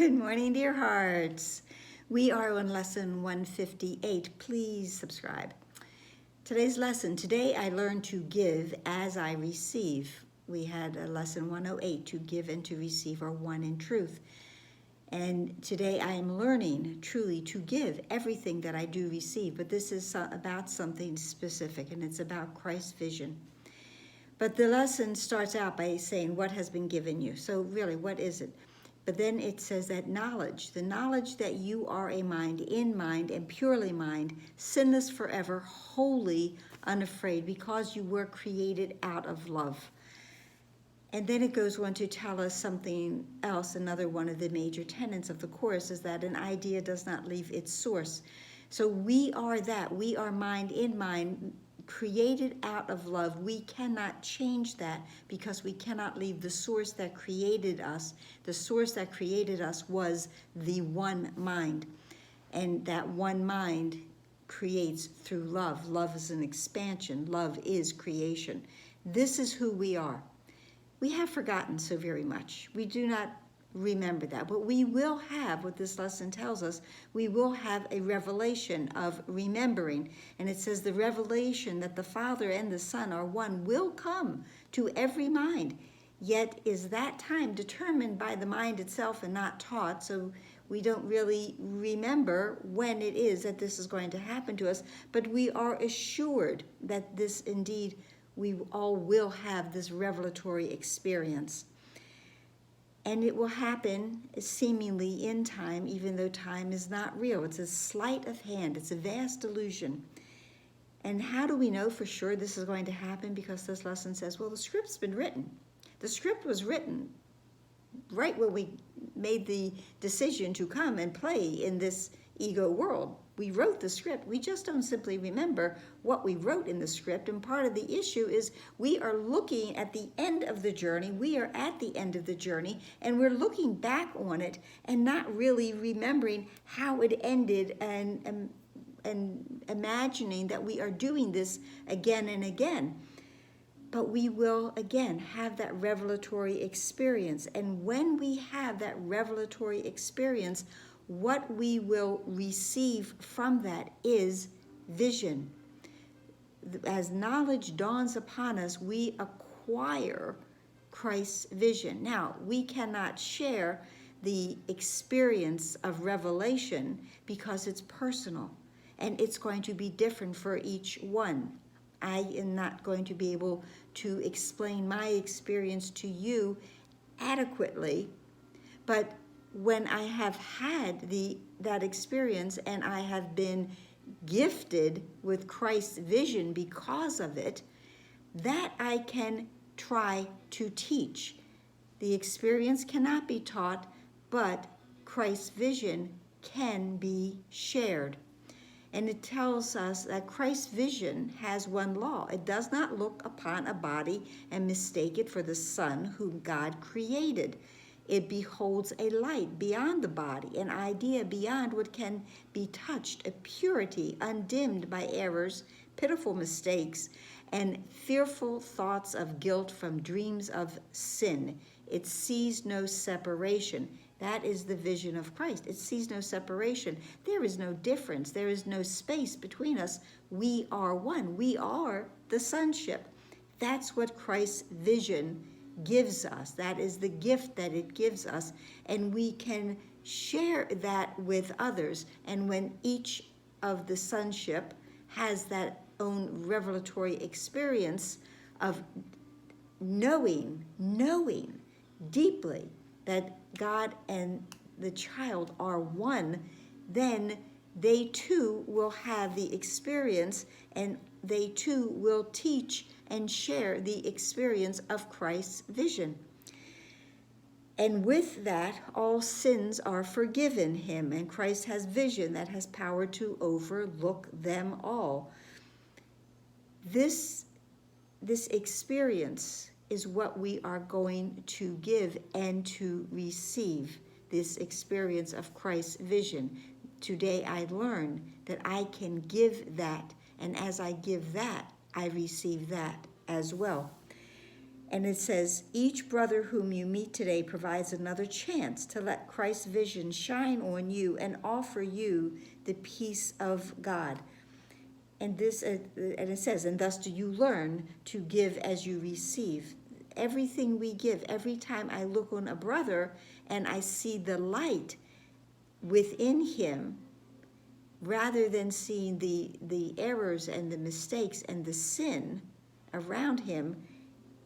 Good morning, dear hearts. We are on lesson 158. Please subscribe. Today's lesson. Today I learned to give as I receive. We had a lesson 108, to give and to receive are one in truth. And today I am learning truly to give everything that I do receive. But this is about something specific, and it's about Christ's vision. But the lesson starts out by saying, what has been given you? So really, what is it? But then it says that knowledge, the knowledge that you are a mind, in mind, and purely mind, sinless forever, holy, unafraid, because you were created out of love. And then it goes on to tell us something else. Another one of the major tenets of the Course is that an idea does not leave its source. So we are that. We are mind, in mind, created out of love. We cannot change that because we cannot leave the source that created us. The source that created us was the one mind. And that one mind creates through love. Love is an expansion. Love is creation. This is who we are. We have forgotten so very much. We do not remember that. But we will have, what this lesson tells us, we will have a revelation of remembering. And it says the revelation that the Father and the Son are one will come to every mind. Yet is that time determined by the mind itself and not taught, so we don't really remember when it is that this is going to happen to us. But we are assured that this indeed, we all will have this revelatory experience. And it will happen seemingly in time, even though time is not real. It's a sleight of hand. It's a vast illusion. And how do we know for sure this is going to happen? Because this lesson says, well, the script's been written. The script was written right when we made the decision to come and play in this ego world. We wrote the script. We just don't simply remember what we wrote in the script. And part of the issue is we are looking at the end of the journey. We are at the end of the journey, and we're looking back on it and not really remembering how it ended and imagining that we are doing this again and again. But we will, again, have that revelatory experience. And when we have that revelatory experience, what we will receive from that is vision. As knowledge dawns upon us, we acquire Christ's vision. Now, we cannot share the experience of revelation because it's personal, and it's going to be different for each one. I am not going to be able to explain my experience to you adequately, but when I have had that experience and I have been gifted with Christ's vision because of it, that I can try to teach. The experience cannot be taught, but Christ's vision can be shared. And it tells us that Christ's vision has one law. It does not look upon a body and mistake it for the Son whom God created. It beholds a light beyond the body, an idea beyond what can be touched, a purity undimmed by errors, pitiful mistakes, and fearful thoughts of guilt from dreams of sin. It sees no separation. That is the vision of Christ. It sees no separation. There is no difference. There is no space between us. We are one. We are the sonship. That's what Christ's vision gives us. That is the gift that it gives us. And we can share that with others. And when each of the sonship has that own revelatory experience of knowing deeply that God and the child are one, then they too will have the experience, and they too will teach and share the experience of Christ's vision. And with that, all sins are forgiven him, and Christ has vision that has power to overlook them all. This experience is what we are going to give and to receive, this experience of Christ's vision. Today I learned that I can give that, and as I give that, I receive that as well. And it says, each brother whom you meet today provides another chance to let Christ's vision shine on you and offer you the peace of God. And it says, and thus do you learn to give as you receive. Everything we give, every time I look on a brother and I see the light within him, rather than seeing the errors and the mistakes and the sin around him,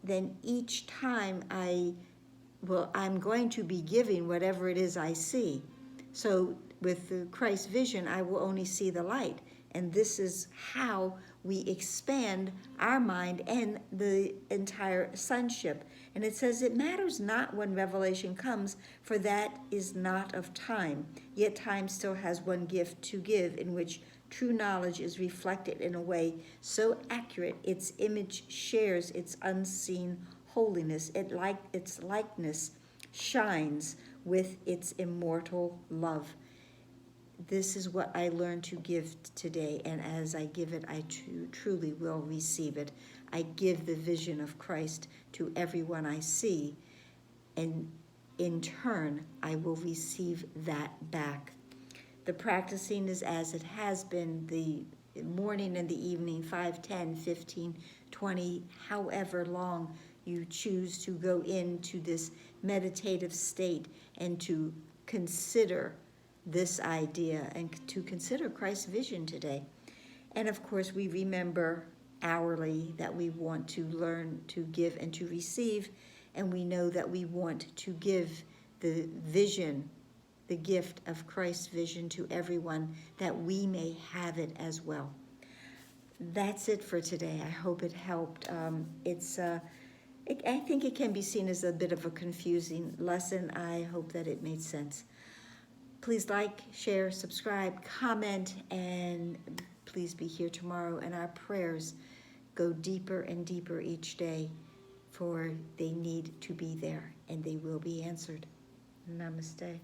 then each time I'm going to be giving whatever it is I see. So with the Christ vision, I will only see the light. And this is how we expand our mind and the entire sonship. And it says, it matters not when revelation comes, for that is not of time. Yet time still has one gift to give, in which true knowledge is reflected in a way so accurate its image shares its unseen holiness. Its likeness shines with its immortal love. This is what I learned to give today, and as I give it, I truly will receive it. I give the vision of Christ to everyone I see, and in turn, I will receive that back. The practicing is as it has been, the morning and the evening, 5, 10, 15, 20, however long you choose to go into this meditative state and to consider this idea and to consider Christ's vision today. And of course, we remember hourly that we want to learn to give and to receive, and we know that we want to give the vision, the gift of Christ's vision to everyone, that we may have it as well. That's it for today. I hope it helped. I think it can be seen as a bit of a confusing lesson. I hope that it made sense. Please like, share, subscribe, comment, and please be here tomorrow. And our prayers go deeper and deeper each day, for they need to be there, and they will be answered. Namaste.